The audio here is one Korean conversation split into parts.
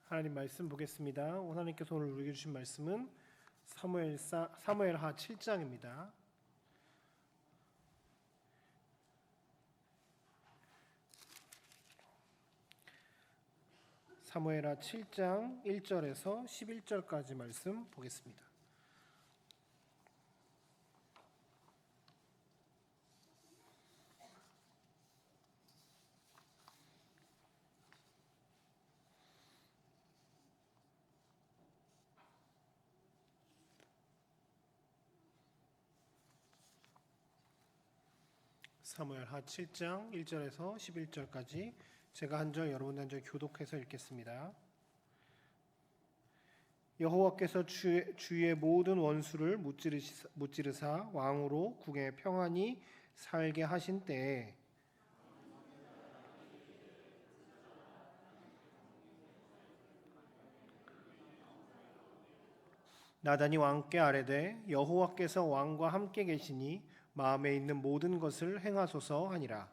하나님 말씀 보겠습니다. 하나님께서 오늘 우리에게 주신 말씀은 사무엘하 7장입니다. 사무엘하 7장 1절에서 11절까지 말씀 보겠습니다. 사무엘하 7장 1절에서 11절까지 제가 한 절 여러분 한 절 교독해서 읽겠습니다. 여호와께서 주의 모든 원수를 무찌르사 왕으로 궁에 평안히 살게 하신 때에 나단이 왕께 아뢰되 여호와께서 왕과 함께 계시니 마음에 있는 모든 것을 행하소서 하니라.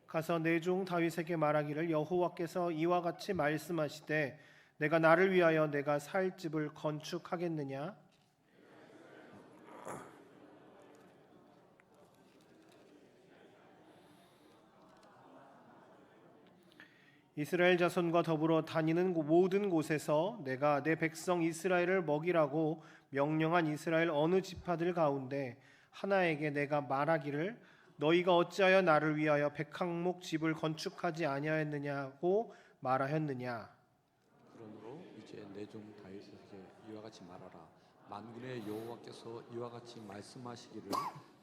가서 내 종 다윗에게 말하기를 여호와께서 이와 같이 말씀하시되 내가 나를 위하여 내가 살 집을 건축하겠느냐? 이스라엘 자손과 더불어 다니는 모든 곳에서 내가 내 백성 이스라엘을 먹이라고 명령한 이스라엘 어느 지파들 가운데 하나에게 내가 말하기를 너희가 어찌하여 나를 위하여 백항목 집을 건축하지 아니하였느냐고 말하였느냐. 그러므로 이제 내 종 다윗에게 이와 같이 말하라. 만군의 여호와께서 이와 같이 말씀하시기를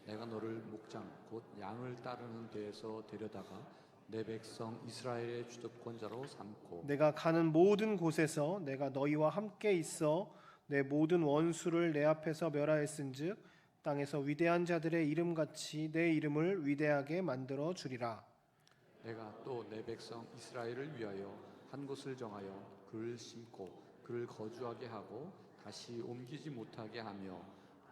내가 너를 목장 곧 양을 따르는 데에서 데려다가 내 백성 이스라엘의 주도권자로 삼고 내가 가는 모든 곳에서 내가 너희와 함께 있어 내 모든 원수를 내 앞에서 멸하였은즉 땅에서 위대한 자들의 이름같이 내 이름을 위대하게 만들어 주리라. 내가 또 내 백성 이스라엘을 위하여 한 곳을 정하여 그를 심고 그를 거주하게 하고 다시 옮기지 못하게 하며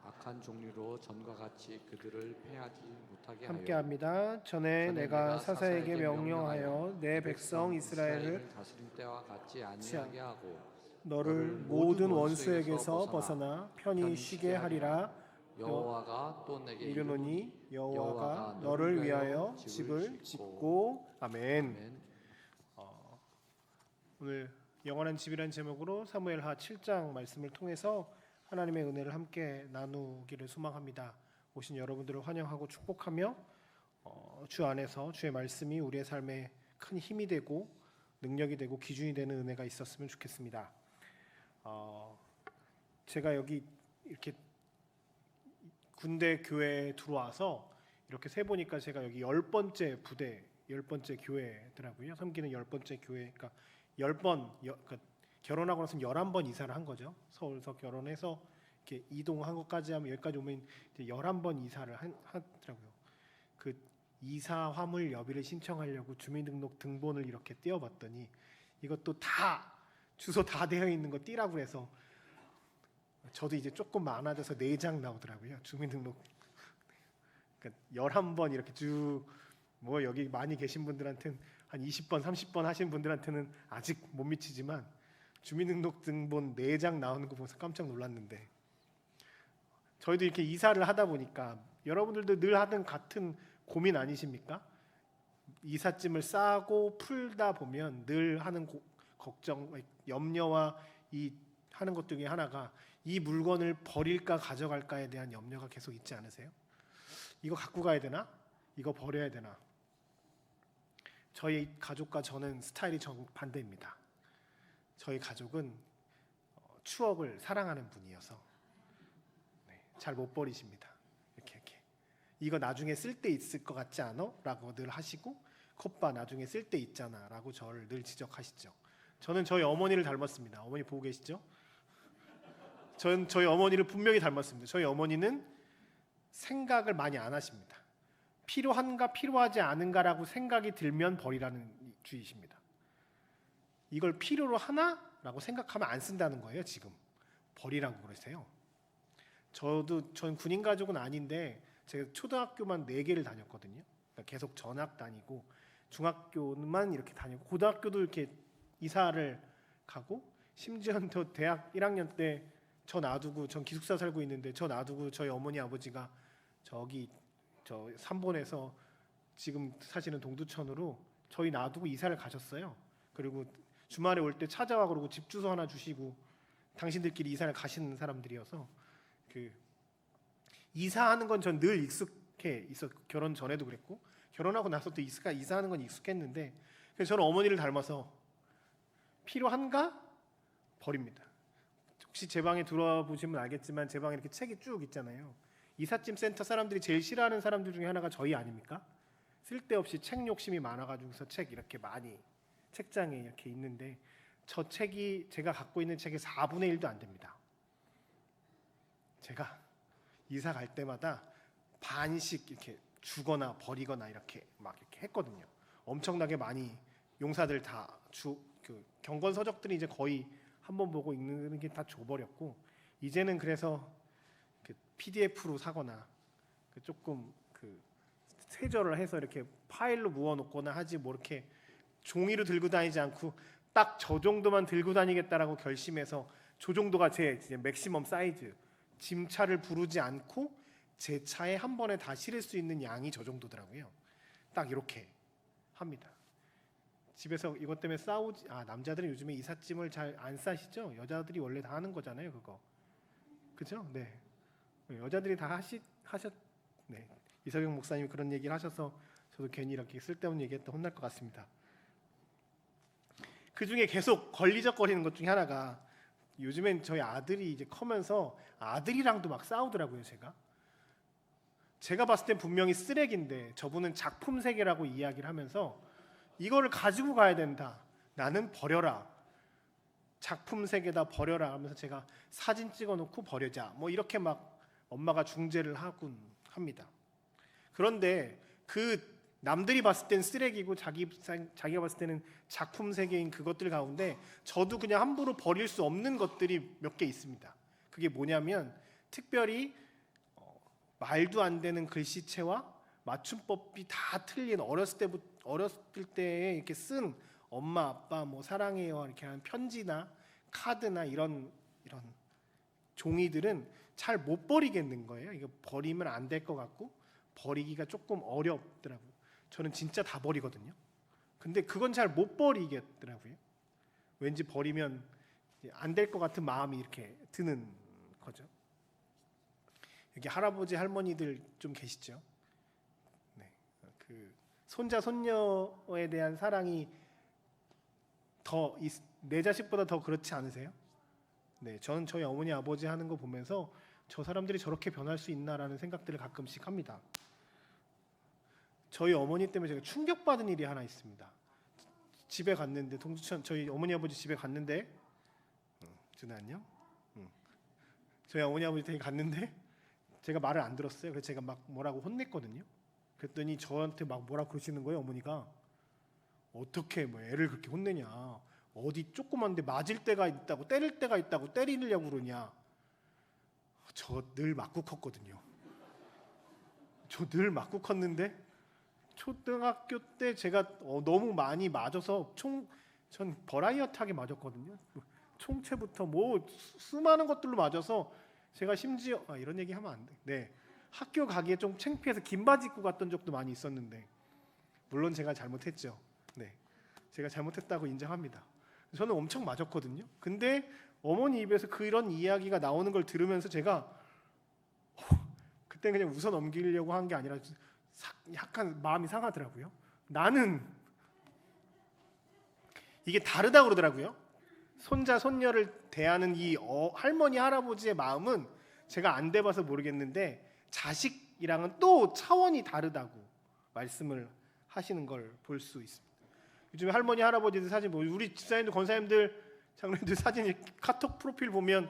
악한 종류로 전과 같이 그들을 패하지 못하게 하여 함께합니다. 전에 내가 사사에게 명령하여 내 백성 이스라엘을 다스린 때와 같지 아니하게 하고 너를 모든 원수에게서 벗어나 편히 쉬게 하리라. 여호와가 또 내게 이르노니 여호와가 너를 위하여 집을 짓고 아멘. 오늘 영원한 집이라는 제목으로 사무엘하 7장 말씀을 통해서 하나님의 은혜를 함께 나누기를 소망합니다. 오신 여러분들을 환영하고 축복하며 주 안에서 주의 말씀이 우리의 삶에 큰 힘이 되고 능력이 되고 기준이 되는 은혜가 있었으면 좋겠습니다. 제가 여기 이렇게 군대 교회에 들어와서 이렇게 세 보니까 제가 여기 10번째 부대, 10번째 교회더라고요. 섬기는 10번째 교회. 그러니까 10번 그러니까 결혼하고 나서 11번 이사를 한 거죠. 서울서 결혼해서 이렇게 이동한 것까지 하면 여기까지 오면 이제 11번 이사를 하더라고요. 그 이사 화물 여비를 신청하려고 주민등록 등본을 이렇게 띄워봤더니 이것도 다 주소 다 되어 있는 거 띄라고 해서 저도 이제 조금 많아져서 4장 나오더라고요. 주민등록. 그러니까 11번 이렇게 뭐 여기 많이 계신 분들한테는 한 20번, 30번 하신 분들한테는 아직 못 미치지만 주민등록 등본 4장 나오는 거 보면서 깜짝 놀랐는데 저희도 이렇게 이사를 하다 보니까 여러분들도 늘 하던 같은 고민 아니십니까? 이삿짐을 싸고 풀다 보면 늘 하는 걱정, 염려와 이 하는 것 중에 하나가 이 물건을 버릴까 가져갈까에 대한 염려가 계속 있지 않으세요? 이거 갖고 가야 되나? 이거 버려야 되나? 저희 가족과 저는 스타일이 정반대입니다. 저희 가족은 추억을 사랑하는 분이어서 잘 못 버리십니다. 이렇게 이거 나중에 쓸 때 있을 것 같지 않아? 라고 늘 하시고 컵바 나중에 쓸 때 있잖아 라고 저를 늘 지적하시죠. 저는 저희 어머니를 닮았습니다. 어머니 보고 계시죠? 저는 저희 어머니를 분명히 닮았습니다. 저희 어머니는 생각을 많이 안 하십니다. 필요한가 필요하지 않은가라고 생각이 들면 버리라는 주의십니다. 이걸 필요로 하나? 라고 생각하면 안 쓴다는 거예요. 지금 버리라고 그러세요. 저는 군인 가족은 아닌데 제가 초등학교만 4개를 다녔거든요. 그러니까 계속 전학 다니고 중학교만 이렇게 다니고 고등학교도 이렇게 이사를 가고 심지어는 저 대학 1학년 때 저 놔두고 전 기숙사 살고 있는데 저 놔두고 저희 어머니 아버지가 저기 저 삼본에서 지금 사시는 동두천으로 저희 놔두고 이사를 가셨어요. 그리고 주말에 올 때 찾아와 그러고 집 주소 하나 주시고 당신들끼리 이사를 가시는 사람들이어서 그 이사하는 건 전 늘 익숙해 있었. 결혼 전에도 그랬고 결혼하고 나서도 이사하는 건 익숙했는데 그래서 저는 어머니를 닮아서 필요한가 버립니다. 혹시 제 방에 들어와 보시면 알겠지만 제 방에 이렇게 책이 쭉 있잖아요. 이삿짐 센터 사람들이 제일 싫어하는 사람들 중에 하나가 저희 아닙니까? 쓸데없이 책 욕심이 많아가지고서 책 이렇게 많이 책장에 이렇게 있는데 저 책이 제가 갖고 있는 책의 4분의 1도 안 됩니다. 제가 이사 갈 때마다 반씩 이렇게 주거나 버리거나 이렇게 막 이렇게 했거든요. 엄청나게 많이 용사들 다 그 경건 서적들이 이제 거의 한 번 보고 읽는 게 다 줘버렸고 이제는 그래서 그 PDF로 사거나 그 조금 그 세절을 해서 이렇게 파일로 모아놓거나 하지 뭐 이렇게 종이로 들고 다니지 않고 딱 저 정도만 들고 다니겠다라고 결심해서 저 정도가 제 이제 맥시멈 사이즈 짐차를 부르지 않고 제 차에 한 번에 다 실을 수 있는 양이 저 정도더라고요. 딱 이렇게 합니다. 집에서 이것 때문에 싸우지. 남자들은 요즘에 이삿짐을 잘 안 싸시죠? 여자들이 원래 다 하는 거잖아요, 그거. 그죠? 네. 여자들이 다 하셨. 네. 이석영 목사님이 그런 얘기를 하셔서 저도 괜히 이렇게 쓸데없는 얘기했다 혼날 것 같습니다. 그 중에 계속 걸리적거리는 것 중에 하나가 요즘엔 저희 아들이 이제 커면서 아들이랑도 막 싸우더라고요. 제가 봤을 땐 분명히 쓰레기인데 저분은 작품 세계라고 이야기를 하면서 이거를 가지고 가야 된다. 나는 버려라. 작품 세계다 버려라 하면서 제가 사진 찍어놓고 버려자. 뭐 이렇게 막 엄마가 중재를 하곤 합니다. 그런데 그 남들이 봤을 땐 쓰레기고 자기가 봤을 때는 작품 세계인 그것들 가운데 저도 그냥 함부로 버릴 수 없는 것들이 몇 개 있습니다. 그게 뭐냐면 특별히 말도 안 되는 글씨체와 맞춤법이 다 틀린 어렸을 때에 이렇게 쓴 엄마 아빠 뭐 사랑해요 이렇게 하는 편지나 카드나 이런 종이들은 잘 못 버리겠는 거예요. 이거 버리면 안 될 것 같고 버리기가 조금 어렵더라고요. 저는 진짜 다 버리거든요. 근데 그건 잘 못 버리겠더라고요. 왠지 버리면 안 될 것 같은 마음이 이렇게 드는 거죠. 여기 할아버지 할머니들 좀 계시죠? 네, 그 손자 손녀에 대한 사랑이 더 내 자식보다 더 그렇지 않으세요? 네, 저는 저희 어머니 아버지 하는 거 보면서 저 사람들이 저렇게 변할 수 있나라는 생각들을 가끔씩 합니다. 저희 어머니 때문에 제가 충격받은 일이 하나 있습니다. 집에 갔는데 동두천 저희 어머니 아버지 집에 갔는데 준아 안녕? 저희 어머니 아버지 댁에 갔는데 제가 말을 안 들었어요. 그래서 제가 막 뭐라고 혼냈거든요. 그랬더니 저한테 막 뭐라 그러시는 거예요. 어머니가 어떻게 뭐 애를 그렇게 혼내냐? 어디 조그만데 맞을 때가 있다고 때릴 때가 있다고 때리려고 그러냐? 저 늘 맞고 컸거든요. 저 늘 맞고 컸는데 초등학교 때 제가 너무 많이 맞아서 전 버라이어티하게 맞았거든요. 총체부터 뭐 수많은 것들로 맞아서 제가 심지어 이런 얘기 하면 안 돼. 네, 학교 가기에 좀 창피해서 긴 바지 입고 갔던 적도 많이 있었는데 물론 제가 잘못했죠. 네, 제가 잘못했다고 인정합니다. 저는 엄청 맞았거든요. 근데 어머니 입에서 그런 이야기가 나오는 걸 들으면서 제가 그때 그냥 웃어 넘기려고 한 게 아니라 약간 마음이 상하더라고요. 나는 이게 다르다고 그러더라고요. 손자 손녀를 대하는 이 할머니 할아버지의 마음은 제가 안 돼봐서 모르겠는데 자식이랑은 또 차원이 다르다고 말씀을 하시는 걸 볼 수 있습니다. 요즘에 할머니 할아버지들 사진 뭐 우리 집사님들 권사님들 장로님들 사진 카톡 프로필 보면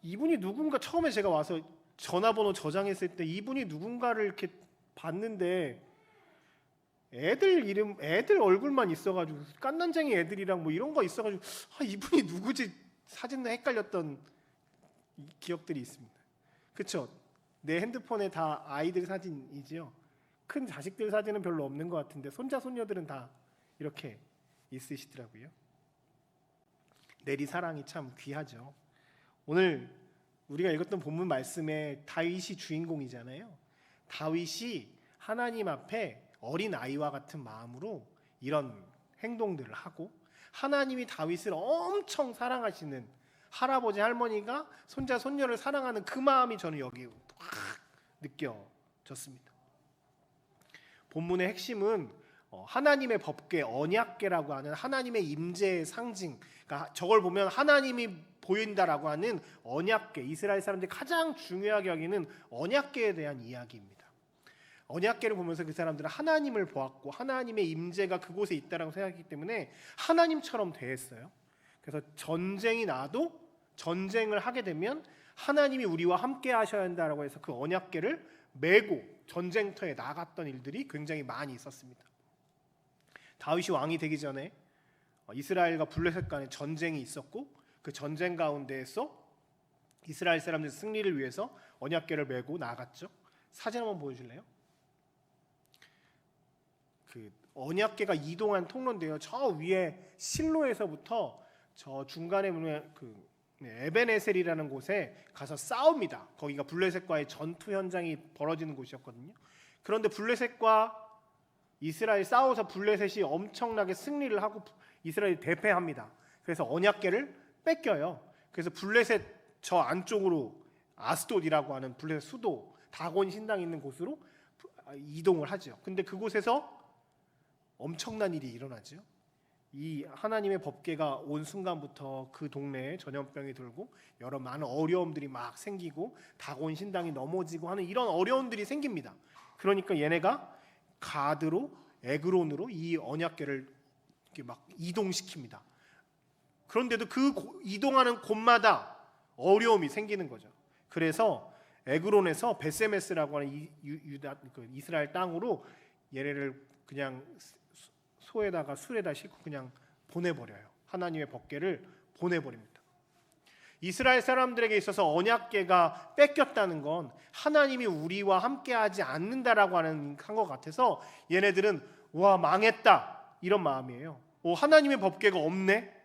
이분이 누군가 처음에 제가 와서 전화번호 저장했을 때 이분이 누군가를 이렇게 봤는데 애들 얼굴만 있어가지고 깐난쟁이 애들이랑 뭐 이런 거 있어가지고 이분이 누구지 사진을 헷갈렸던 기억들이 있습니다. 그렇죠? 내 핸드폰에 다 아이들 사진이지요. 큰 자식들 사진은 별로 없는 것 같은데 손자 손녀들은 다 이렇게 있으시더라고요. 내리 사랑이 참 귀하죠. 오늘 우리가 읽었던 본문 말씀에 다윗이 주인공이잖아요. 다윗이 하나님 앞에 어린 아이와 같은 마음으로 이런 행동들을 하고, 하나님이 다윗을 엄청 사랑하시는 할아버지 할머니가 손자 손녀를 사랑하는 그 마음이 저는 여기 확 느껴졌습니다. 본문의 핵심은 하나님의 법궤, 언약궤라고 하는 하나님의 임재의 상징, 그러니까 저걸 보면 하나님이 보인다라고 하는 언약궤, 이스라엘 사람들이 가장 중요하게 여기는 언약궤에 대한 이야기입니다. 언약궤를 보면서 그 사람들은 하나님을 보았고 하나님의 임재가 그곳에 있다라고 생각했기 때문에 하나님처럼 대했어요. 그래서 전쟁이 나도 전쟁을 하게 되면 하나님이 우리와 함께 하셔야 한다라고 해서 그 언약궤를 메고 전쟁터에 나갔던 일들이 굉장히 많이 있었습니다. 다윗이 왕이 되기 전에 이스라엘과 블레셋 간에 전쟁이 있었고, 그 전쟁 가운데에서 이스라엘 사람들 승리를 위해서 언약궤를 메고 나갔죠. 사진 한번 보여줄래요? 그 언약궤가 이동한 통로인데요. 저 위에 실로에서부터 저 중간에 보면 그 에벤에셀이라는 곳에 가서 싸웁니다. 거기가 블레셋과의 전투 현장이 벌어지는 곳이었거든요. 그런데 블레셋과 이스라엘 싸워서 블레셋이 엄청나게 승리를 하고 이스라엘이 대패합니다. 그래서 언약궤를 뺏겨요. 그래서 블레셋 저 안쪽으로 아스돗이라고 하는 블레셋 수도 다곤 신당이 있는 곳으로 이동을 하죠. 근데 그곳에서 엄청난 일이 일어나죠. 이 하나님의 법궤가 온 순간부터 그 동네에 전염병이 들고 여러 많은 어려움들이 막 생기고 다곤 신당이 넘어지고 하는 이런 어려움들이 생깁니다. 그러니까 얘네가 가드로 에그론으로 이 언약궤를 이렇게 막 이동시킵니다. 그런데도 그 이동하는 곳마다 어려움이 생기는 거죠. 그래서 에그론에서 베세메스라고 하는 이스라엘 땅으로 얘네를 그냥 소에다가 술에다 싣고 그냥 보내버려요. 하나님의 법궤를 보내버립니다. 이스라엘 사람들에게 있어서 언약궤가 뺏겼다는 건 하나님이 우리와 함께하지 않는다라고 하는 것 같아서 얘네들은 와 망했다 이런 마음이에요. 하나님의 법궤가 없네,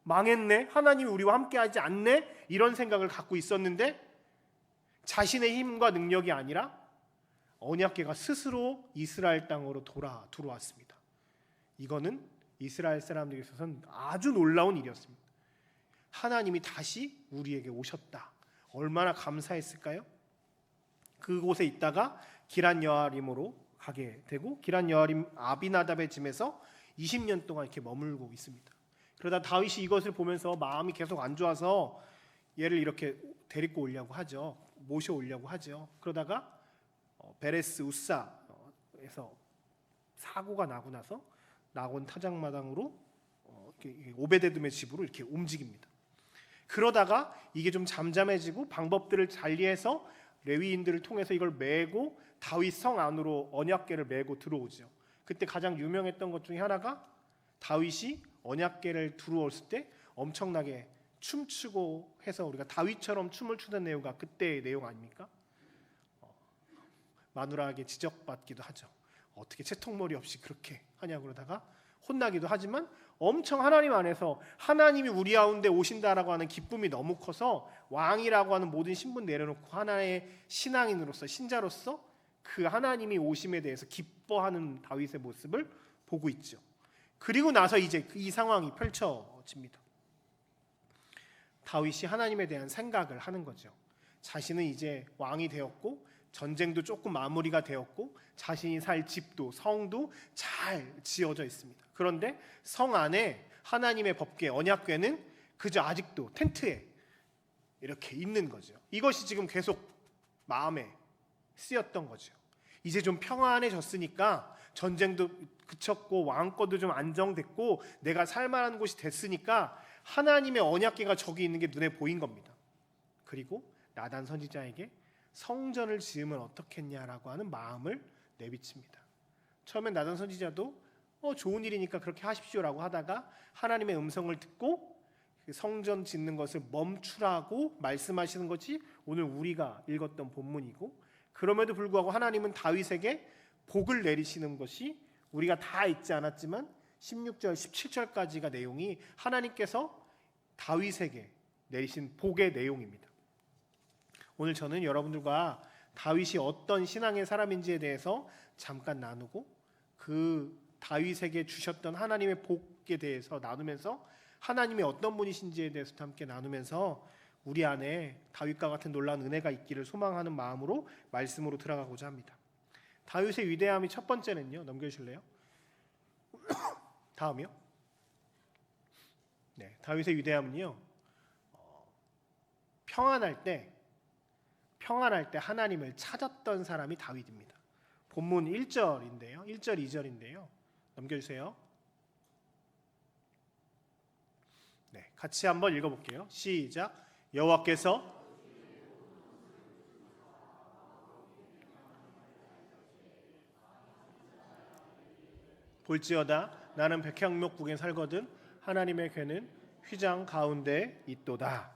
망했네, 하나님이 우리와 함께하지 않네 이런 생각을 갖고 있었는데 자신의 힘과 능력이 아니라 언약궤가 스스로 이스라엘 땅으로 들어왔습니다. 이거는 이스라엘 사람들에게 있어서는 아주 놀라운 일이었습니다. 하나님이 다시 우리에게 오셨다. 얼마나 감사했을까요? 그곳에 있다가 기란 여아림으로 가게 되고 기란 여아림 아비나답의 집에서 20년 동안 이렇게 머물고 있습니다. 그러다 다윗이 이것을 보면서 마음이 계속 안 좋아서 얘를 이렇게 데리고 오려고 하죠. 모셔오려고 하죠. 그러다가 베레스 우사에서 사고가 나고 나서 나곤 타작마당으로 오베데돔의 집으로 이렇게 움직입니다. 그러다가 이게 좀 잠잠해지고 방법들을 달리해서 레위인들을 통해서 이걸 메고 다윗 성 안으로 언약궤를 메고 들어오죠. 그때 가장 유명했던 것 중에 하나가 다윗이 언약궤를 들어왔을 때 엄청나게 춤추고 해서 우리가 다윗처럼 춤을 추는 내용가 그때의 내용 아닙니까? 마누라에게 지적받기도 하죠. 어떻게 채통머리 없이 그렇게 하냐 그러다가 혼나기도 하지만 엄청 하나님 안에서 하나님이 우리 가운데 오신다라고 하는 기쁨이 너무 커서 왕이라고 하는 모든 신분 내려놓고 하나의 신앙인으로서 신자로서 그 하나님이 오심에 대해서 기뻐하는 다윗의 모습을 보고 있죠. 그리고 나서 이제 이 상황이 펼쳐집니다. 다윗이 하나님에 대한 생각을 하는 거죠. 자신은 이제 왕이 되었고 전쟁도 조금 마무리가 되었고 자신이 살 집도 성도 잘 지어져 있습니다. 그런데 성 안에 하나님의 법궤 언약궤는 그저 아직도 텐트에 이렇게 있는 거죠. 이것이 지금 계속 마음에 쓰였던 거죠. 이제 좀 평안해졌으니까 전쟁도 그쳤고 왕권도 좀 안정됐고 내가 살만한 곳이 됐으니까 하나님의 언약궤가 저기 있는 게 눈에 보인 겁니다. 그리고 나단 선지자에게 성전을 지으면 어떻겠냐라고 하는 마음을 내비칩니다. 처음엔 나단 선지자도 좋은 일이니까 그렇게 하십시오라고 하다가 하나님의 음성을 듣고 성전 짓는 것을 멈추라고 말씀하시는 것이 오늘 우리가 읽었던 본문이고, 그럼에도 불구하고 하나님은 다윗에게 복을 내리시는 것이 우리가 다 읽지 않았지만 16절, 17절까지가 내용이 하나님께서 다윗에게 내리신 복의 내용입니다. 오늘 저는 여러분들과 다윗이 어떤 신앙의 사람인지에 대해서 잠깐 나누고 그 다윗에게 주셨던 하나님의 복에 대해서 나누면서 하나님이 어떤 분이신지에 대해서도 함께 나누면서 우리 안에 다윗과 같은 놀라운 은혜가 있기를 소망하는 마음으로 말씀으로 들어가고자 합니다. 다윗의 위대함이 첫 번째는요. 넘겨주실래요? 다음이요. 네, 다윗의 위대함은요. 평안할 때 하나님을 찾았던 사람이 다윗입니다. 본문 1절인데요. 1절, 2절인데요. 넘겨주세요. 네, 같이 한번 읽어볼게요. 시작. 여호와께서 볼지어다 나는 백향목국에 살거든 하나님의 궤는 휘장 가운데 있도다.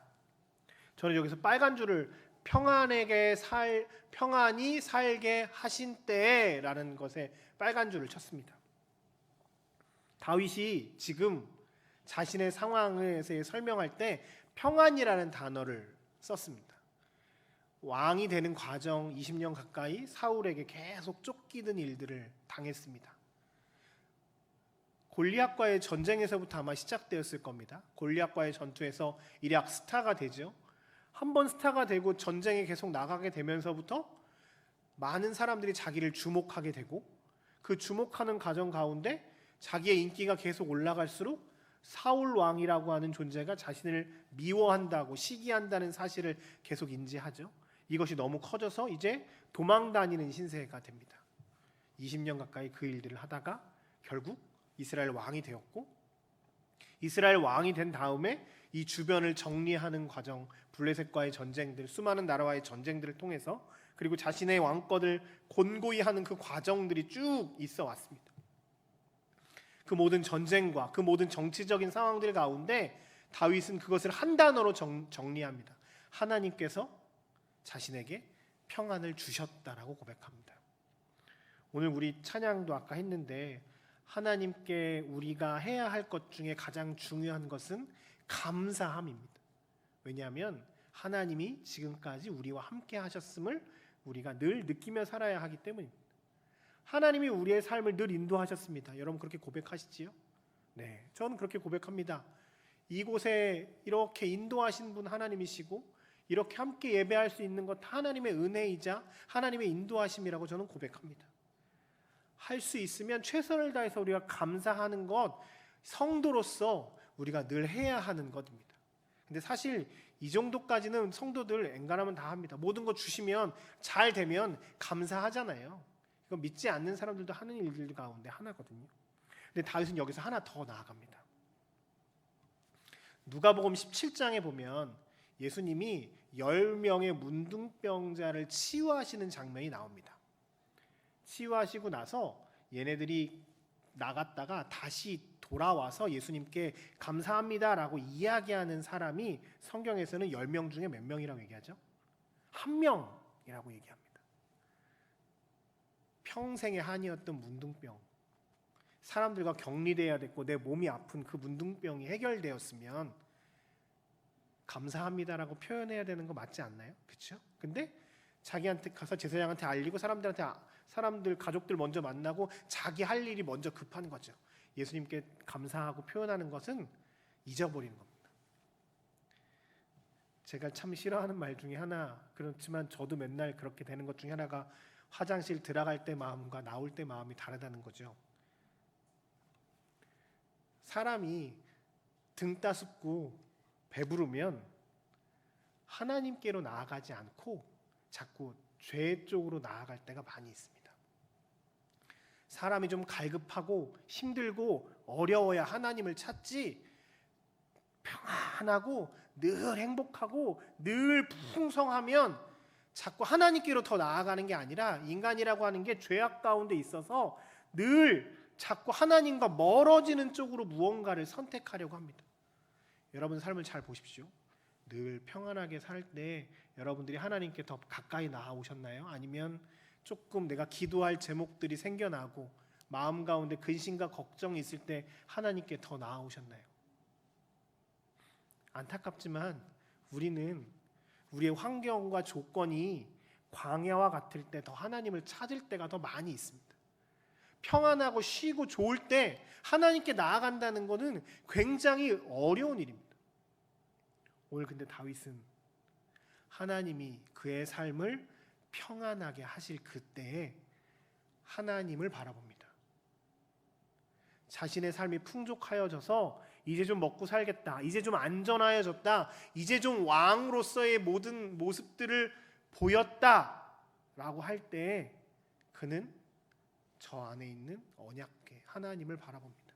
저는 여기서 빨간 줄을 평안히 살게 하신 때라는 것에 빨간 줄을 쳤습니다. 다윗이 지금 자신의 상황에 설명할 때 평안이라는 단어를 썼습니다. 왕이 되는 과정 20년 가까이 사울에게 계속 쫓기는 일들을 당했습니다. 골리앗과의 전쟁에서부터 아마 시작되었을 겁니다. 골리앗과의 전투에서 일약 스타가 되죠. 한번 스타가 되고 전쟁에 계속 나가게 되면서부터 많은 사람들이 자기를 주목하게 되고 그 주목하는 과정 가운데 자기의 인기가 계속 올라갈수록 사울 왕이라고 하는 존재가 자신을 미워한다고 시기한다는 사실을 계속 인지하죠. 이것이 너무 커져서 이제 도망 다니는 신세가 됩니다. 20년 가까이 그 일들을 하다가 결국 이스라엘 왕이 되었고, 이스라엘 왕이 된 다음에 이 주변을 정리하는 과정, 블레셋과의 전쟁들, 수많은 나라와의 전쟁들을 통해서 그리고 자신의 왕권을 곤고히 하는 그 과정들이 쭉 있어 왔습니다. 그 모든 전쟁과 그 모든 정치적인 상황들 가운데 다윗은 그것을 한 단어로 정리합니다. 하나님께서 자신에게 평안을 주셨다라고 고백합니다. 오늘 우리 찬양도 아까 했는데 하나님께 우리가 해야 할 것 중에 가장 중요한 것은 감사함입니다. 왜냐하면 하나님이 지금까지 우리와 함께 하셨음을 우리가 늘 느끼며 살아야 하기 때문입니다. 하나님이 우리의 삶을 늘 인도하셨습니다. 여러분 그렇게 고백하시지요? 네, 저는 그렇게 고백합니다. 이곳에 이렇게 인도하신 분 하나님이시고 이렇게 함께 예배할 수 있는 것 하나님의 은혜이자 하나님의 인도하심이라고 저는 고백합니다. 할 수 있으면 최선을 다해서 우리가 감사하는 것, 성도로서 우리가 늘 해야 하는 것입니다. 근데 사실 이 정도까지는 성도들 엔간하면 다 합니다. 모든 거 주시면 잘 되면 감사하잖아요. 이건 믿지 않는 사람들도 하는 일들 가운데 하나거든요. 근데 다윗은 여기서 하나 더 나아갑니다. 누가복음 17장에 보면 예수님이 10명의 문둥병자를 치유하시는 장면이 나옵니다. 치유하시고 나서 얘네들이 나갔다가 다시 돌아와서 예수님께 감사합니다라고 이야기하는 사람이 성경에서는 10명 중에 몇 명이라고 얘기하죠? 1명이라고 얘기합니다. 평생의 한이었던 문둥병, 사람들과 격리돼야 됐고 내 몸이 아픈 그 문둥병이 해결되었으면 감사합니다라고 표현해야 되는 거 맞지 않나요? 그렇죠? 근데 자기한테 가서 제사장한테 알리고 사람들 가족들 먼저 만나고 자기 할 일이 먼저 급한 거죠. 예수님께 감사하고 표현하는 것은 잊어버리는 겁니다. 제가 참 싫어하는 말 중에 하나, 그렇지만 저도 맨날 그렇게 되는 것 중에 하나가 화장실 들어갈 때 마음과 나올 때 마음이 다르다는 거죠. 사람이 등 따숩고 배부르면 하나님께로 나아가지 않고 자꾸 죄 쪽으로 나아갈 때가 많이 있습니다. 사람이 좀 갈급하고 힘들고 어려워야 하나님을 찾지, 평안하고 늘 행복하고 늘 풍성하면 자꾸 하나님께로 더 나아가는 게 아니라 인간이라고 하는 게 죄악 가운데 있어서 늘 자꾸 하나님과 멀어지는 쪽으로 무언가를 선택하려고 합니다. 여러분 삶을 잘 보십시오. 늘 평안하게 살 때 여러분들이 하나님께 더 가까이 나아오셨나요? 아니면 조금 내가 기도할 제목들이 생겨나고 마음 가운데 근심과 걱정이 있을 때 하나님께 더 나아오셨나요? 안타깝지만 우리는 우리의 환경과 조건이 광야와 같을 때 더 하나님을 찾을 때가 더 많이 있습니다. 평안하고 쉬고 좋을 때 하나님께 나아간다는 것은 굉장히 어려운 일입니다. 오늘 근데 다윗은 하나님이 그의 삶을 평안하게 하실 그때에 하나님을 바라봅니다. 자신의 삶이 풍족하여져서 이제 좀 먹고 살겠다, 이제 좀 안전하여졌다, 이제 좀 왕으로서의 모든 모습들을 보였다라고 할 때 그는 저 안에 있는 언약궤 하나님을 바라봅니다.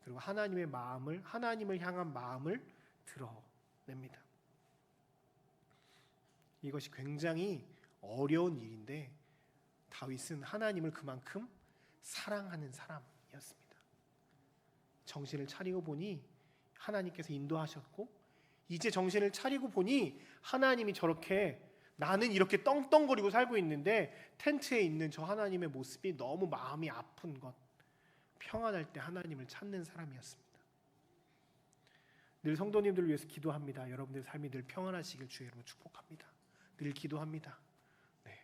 그리고 하나님을 향한 마음을 드러냅니다. 이것이 굉장히 어려운 일인데 다윗은 하나님을 그만큼 사랑하는 사람이었습니다. 정신을 차리고 보니 하나님께서 인도하셨고, 이제 정신을 차리고 보니 하나님이 저렇게, 나는 이렇게 떵떵거리고 살고 있는데 텐트에 있는 저 하나님의 모습이 너무 마음이 아픈 것, 평안할 때 하나님을 찾는 사람이었습니다. 늘 성도님들을 위해서 기도합니다. 여러분들의 삶이 늘 평안하시길 주의 이름으로 축복합니다. 늘 기도합니다. 네.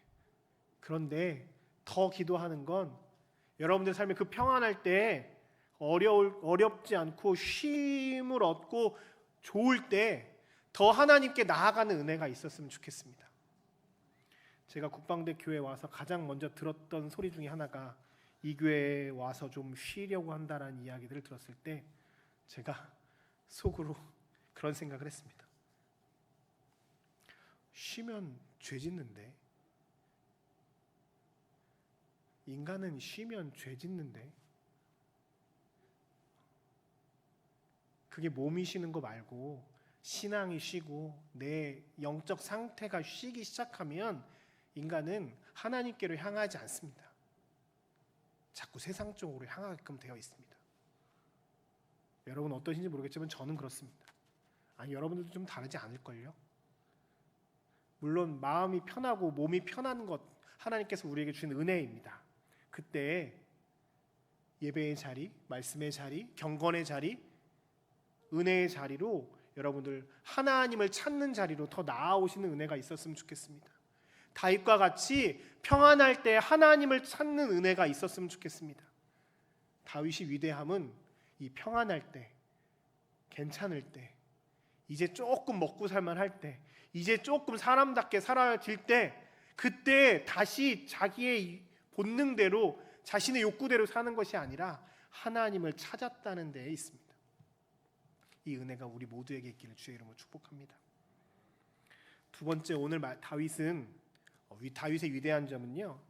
그런데 더 기도하는 건 여러분들의 삶이 그 평안할 때 어렵지 않고 쉼을 얻고 좋을 때 더 하나님께 나아가는 은혜가 있었으면 좋겠습니다. 제가 국방대 교회에 와서 가장 먼저 들었던 소리 중에 하나가 이 교회에 와서 좀 쉬려고 한다라는 이야기들을 들었을 때 제가 속으로 그런 생각을 했습니다. 쉬면 죄 짓는데, 인간은 쉬면 죄 짓는데, 그게 몸이 쉬는 거 말고 신앙이 쉬고 내 영적 상태가 쉬기 시작하면 인간은 하나님께로 향하지 않습니다. 자꾸 세상 쪽으로 향하게끔 되어 있습니다. 여러분 어떠신지 모르겠지만 저는 그렇습니다. 아니, 여러분들도 좀 다르지 않을걸요? 물론 마음이 편하고 몸이 편한 것, 하나님께서 우리에게 주신 은혜입니다. 그때 예배의 자리, 말씀의 자리, 경건의 자리, 은혜의 자리로 여러분들 하나님을 찾는 자리로 더 나아오시는 은혜가 있었으면 좋겠습니다. 다윗과 같이 평안할 때 하나님을 찾는 은혜가 있었으면 좋겠습니다. 다윗이 위대함은 이 평안할 때, 괜찮을 때, 이제 조금 먹고 살만할 때, 이제 조금 사람답게 살아질 때, 그때 다시 자기의 본능대로, 자신의 욕구대로 사는 것이 아니라 하나님을 찾았다는 데에 있습니다. 이 은혜가 우리 모두에게 있기를 주의 이름으로 축복합니다. 두 번째, 오늘 다윗의 위대한 점은요,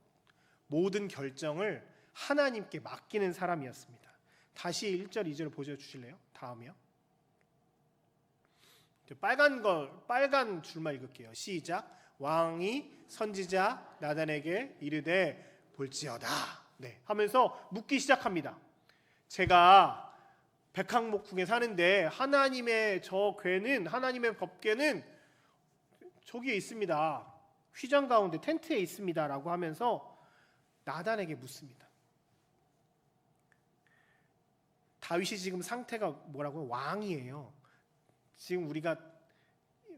모든 결정을 하나님께 맡기는 사람이었습니다. 다시 1절 2절 보여주실래요? 다음이요. 빨간 줄만 읽을게요. 시작. 왕이 선지자 나단에게 이르되 볼지어다. 네, 하면서 묻기 시작합니다. 제가 백항목궁에 사는데 하나님의 저 궤는, 하나님의 법궤는 저기에 있습니다. 휘장 가운데 텐트에 있습니다. 라고 하면서 나단에게 묻습니다. 다윗이 지금 상태가 뭐라고요? 왕이에요. 지금 우리가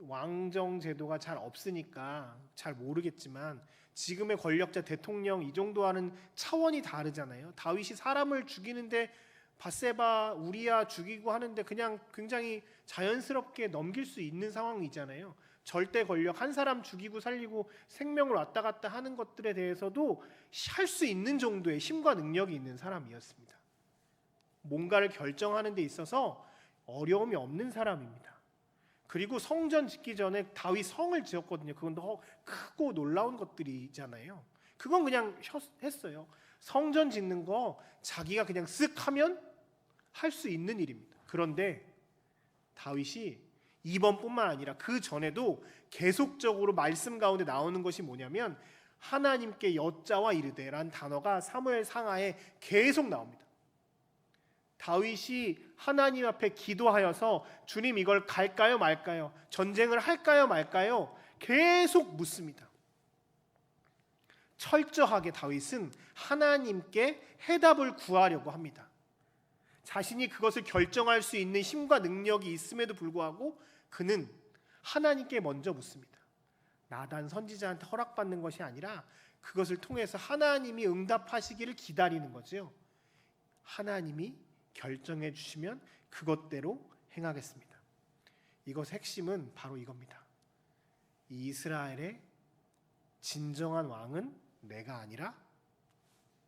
왕정 제도가 잘 없으니까 잘 모르겠지만 지금의 권력자 대통령 이 정도 하는 차원이 다르잖아요. 다윗이 사람을 죽이는데 밧세바, 우리야 죽이고 하는데 그냥 굉장히 자연스럽게 넘길 수 있는 상황이잖아요. 절대 권력, 한 사람 죽이고 살리고 생명을 왔다 갔다 하는 것들에 대해서도 할 수 있는 정도의 힘과 능력이 있는 사람이었습니다. 뭔가를 결정하는 데 있어서 어려움이 없는 사람입니다. 그리고 성전 짓기 전에 다윗 성을 지었거든요. 그건 더 크고 놀라운 것들이잖아요. 그건 그냥 했어요. 성전 짓는 거 자기가 그냥 쓱 하면 할 수 있는 일입니다. 그런데 다윗이 이번뿐만 아니라 그 전에도 계속적으로 말씀 가운데 나오는 것이 뭐냐면 하나님께 여짜와 이르되라는 단어가 사무엘 상하에 계속 나옵니다. 다윗이 하나님 앞에 기도하여서 주님 이걸 갈까요 말까요? 전쟁을 할까요 말까요? 계속 묻습니다. 철저하게 다윗은 하나님께 해답을 구하려고 합니다. 자신이 그것을 결정할 수 있는 힘과 능력이 있음에도 불구하고 그는 하나님께 먼저 묻습니다. 나단 선지자한테 허락받는 것이 아니라 그것을 통해서 하나님이 응답하시기를 기다리는 거죠. 하나님이 결정해 주시면 그것대로 행하겠습니다. 이것의 핵심은 바로 이겁니다. 이 이스라엘의 진정한 왕은 내가 아니라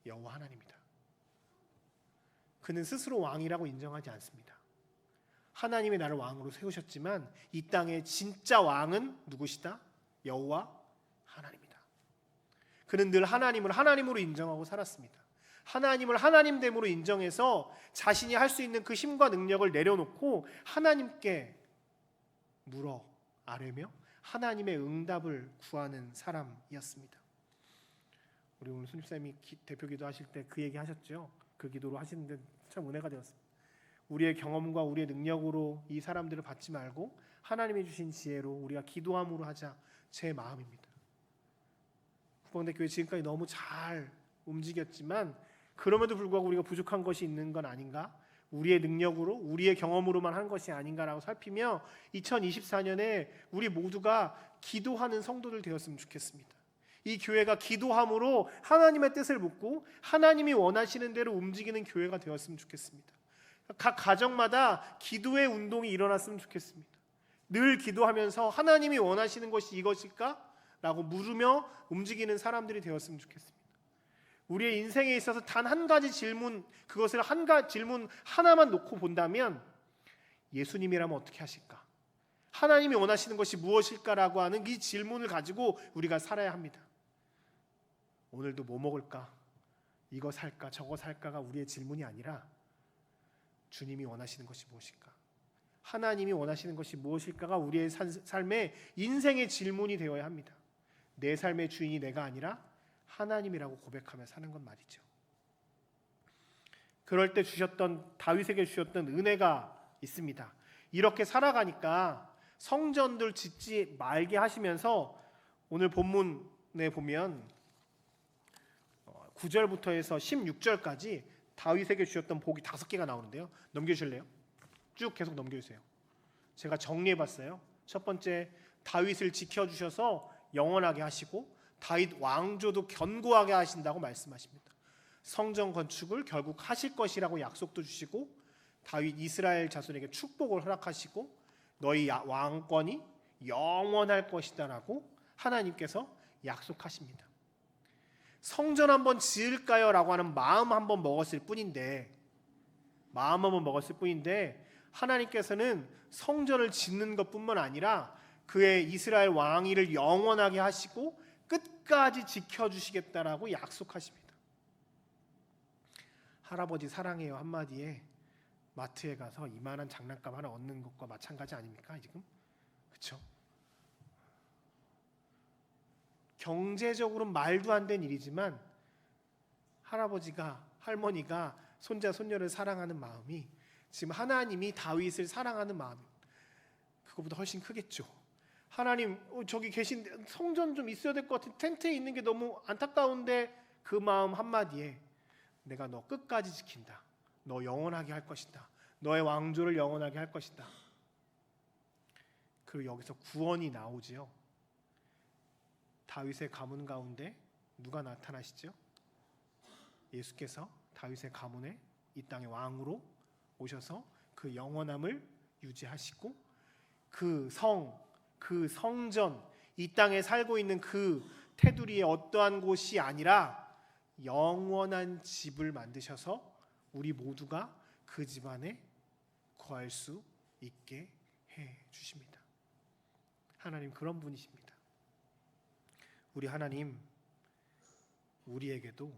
여호와 하나님이다. 그는 스스로 왕이라고 인정하지 않습니다. 하나님이 나를 왕으로 세우셨지만 이 땅의 진짜 왕은 누구시다? 여호와 하나님이다. 그는 늘 하나님을 하나님으로 인정하고 살았습니다. 하나님을 하나님됨으로 인정해서 자신이 할 수 있는 그 힘과 능력을 내려놓고 하나님께 물어 아뢰며 하나님의 응답을 구하는 사람이었습니다. 우리 오늘 손집사님이 대표 기도하실 때 그 얘기 하셨죠. 그 기도로 하시는데 참 은혜가 되었습니다. 우리의 경험과 우리의 능력으로 이 사람들을 받지 말고 하나님이 주신 지혜로 우리가 기도함으로 하자. 제 마음입니다. 후방대 교회 지금까지 너무 잘 움직였지만 그럼에도 불구하고 우리가 부족한 것이 있는 건 아닌가? 우리의 능력으로 우리의 경험으로만 한 것이 아닌가라고 살피며 2024년에 우리 모두가 기도하는 성도들 되었으면 좋겠습니다. 이 교회가 기도함으로 하나님의 뜻을 묻고 하나님이 원하시는 대로 움직이는 교회가 되었으면 좋겠습니다. 각 가정마다 기도의 운동이 일어났으면 좋겠습니다. 늘 기도하면서 하나님이 원하시는 것이 이것일까? 라고 물으며 움직이는 사람들이 되었으면 좋겠습니다. 우리의 인생에 있어서 단 한 가지 질문, 그것을 질문 하나만 놓고 본다면 예수님이라면 어떻게 하실까? 하나님이 원하시는 것이 무엇일까라고 하는 이 질문을 가지고 우리가 살아야 합니다. 오늘도 뭐 먹을까? 이거 살까? 저거 살까가 우리의 질문이 아니라 주님이 원하시는 것이 무엇일까? 하나님이 원하시는 것이 무엇일까가 우리의 삶의 인생의 질문이 되어야 합니다. 내 삶의 주인이 내가 아니라 하나님이라고 고백하며 사는 건 말이죠. 그럴 때 다윗에게 주셨던 은혜가 있습니다. 이렇게 살아가니까 성전들 짓지 말게 하시면서 오늘 본문에 보면 9절부터 해서 16절까지 다윗에게 주셨던 복이 5개가 나오는데요. 넘겨주실래요? 쭉 계속 넘겨주세요. 제가 정리해봤어요. 첫 번째, 다윗을 지켜주셔서 영원하게 하시고 다윗 왕조도 견고하게 하신다고 말씀하십니다. 성전 건축을 결국 하실 것이라고 약속도 주시고 다윗 이스라엘 자손에게 축복을 허락하시고 너희 왕권이 영원할 것이다라고 하나님께서 약속하십니다. 성전 한번 지을까요? 라고 하는 마음 한번 먹었을 뿐인데 하나님께서는 성전을 짓는 것뿐만 아니라 그의 이스라엘 왕위를 영원하게 하시고 끝까지 지켜주시겠다라고 약속하십니다. 할아버지 사랑해요 한마디에 마트에 가서 이만한 장난감 하나 얻는 것과 마찬가지 아닙니까 지금? 그렇죠? 경제적으로 말도 안 되는 일이지만 할아버지가 할머니가 손자 손녀를 사랑하는 마음이 지금 하나님이 다윗을 사랑하는 마음 그거보다 훨씬 크겠죠. 하나님 저기 계신 성전 좀 있어야 될 것 같은 텐트에 있는 게 너무 안타까운데 그 마음 한마디에 내가 너 끝까지 지킨다. 너 영원하게 할 것이다. 너의 왕조를 영원하게 할 것이다. 그리고 여기서 구원이 나오지요. 다윗의 가문 가운데 누가 나타나시죠? 예수께서 다윗의 가문에 이 땅의 왕으로 오셔서 그 영원함을 유지하시고 그 성전, 이 땅에 살고 있는 그 테두리의 어떠한 곳이 아니라 영원한 집을 만드셔서 우리 모두가 그 집 안에 거할 수 있게 해 주십니다. 하나님 그런 분이십니다. 우리 하나님 우리에게도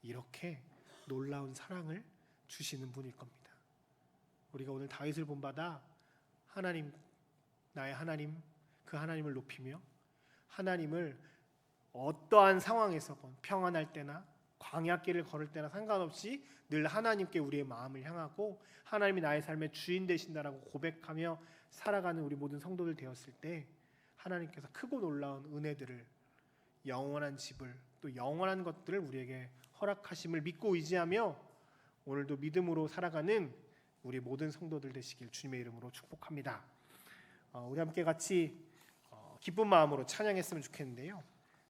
이렇게 놀라운 사랑을 주시는 분일 겁니다. 우리가 오늘 다윗을 본받아 하나님 나의 하나님 그 하나님을 높이며 하나님을 어떠한 상황에서건 평안할 때나 광야길을 걸을 때나 상관없이 늘 하나님께 우리의 마음을 향하고 하나님이 나의 삶의 주인 되신다라고 고백하며 살아가는 우리 모든 성도들 되었을 때 하나님께서 크고 놀라운 은혜들을 영원한 집을 또 영원한 것들을 우리에게 허락하심을 믿고 의지하며 오늘도 믿음으로 살아가는 우리 모든 성도들 되시길 주님의 이름으로 축복합니다. 우리 함께 같이 기쁜 마음으로 찬양했으면 좋겠는데요.